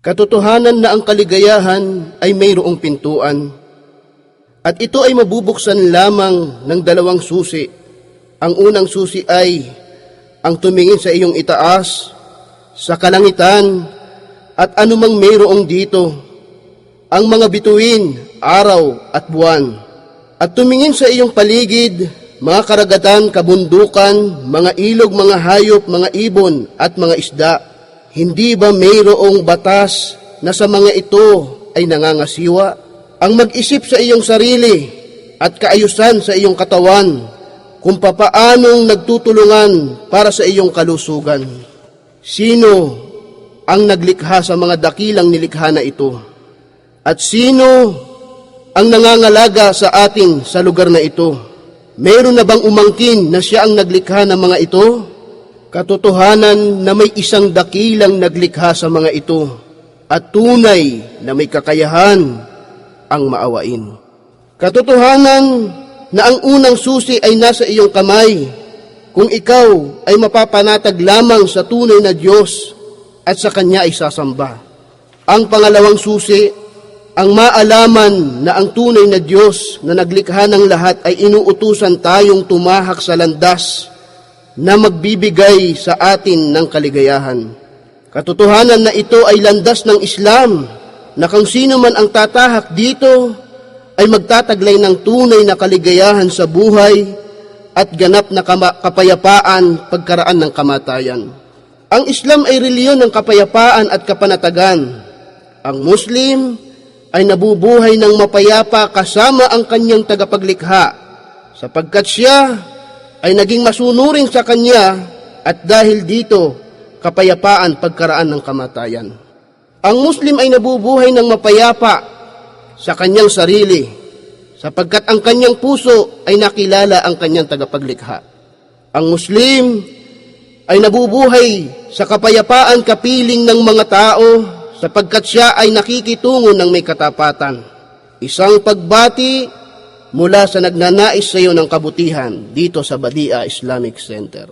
Katotohanan na ang kaligayahan ay mayroong pintuan, at ito ay mabubuksan lamang ng dalawang susi. Ang unang susi ay ang tumingin sa iyong itaas, sa kalangitan, at anumang mayroong dito, ang mga bituin, araw at buwan, at tumingin sa iyong paligid, mga karagatan, kabundukan, mga ilog, mga hayop, mga ibon, at mga isda. Hindi ba mayroong batas na sa mga ito ay nangangasiwa? Ang mag-isip sa iyong sarili at kaayusan sa iyong katawan kung papaanong nagtutulungan para sa iyong kalusugan. Sino ang naglikha sa mga dakilang nilikha na ito? At sino ang nangangalaga sa atin sa lugar na ito? Meron na bang umangkin na siya ang naglikha ng mga ito? Katotohanan na may isang dakilang naglikha sa mga ito at tunay na may kakayahan ang maawain. Katotohanan na ang unang susi ay nasa iyong kamay kung ikaw ay mapapanatag lamang sa tunay na Diyos at sa Kanya ay sasamba. Ang pangalawang susi, ang maalaman na ang tunay na Diyos na naglikha ng lahat ay inuutusan tayong tumahak sa landas na magbibigay sa atin ng kaligayahan. Katotohanan na ito ay landas ng Islam, na kung sino man ang tatahak dito ay magtataglay ng tunay na kaligayahan sa buhay at ganap na kapayapaan pagkaraan ng kamatayan. Ang Islam ay reliyon ng kapayapaan at kapanatagan. Ang Muslim ay nabubuhay ng mapayapa kasama ang kanyang tagapaglikha, sapagkat siya ay naging masunurin sa Kanya at dahil dito, kapayapaan pagkaraan ng kamatayan. Ang Muslim ay nabubuhay ng mapayapa sa kanyang sarili, sapagkat ang kanyang puso ay nakilala ang kanyang tagapaglikha. Ang Muslim ay nabubuhay sa kapayapaan kapiling ng mga tao, sapagkat siya ay nakikitungo ng may katapatan. Isang pagbati mula sa nagnanais sa iyo ng kabutihan dito sa Badia Islamic Center.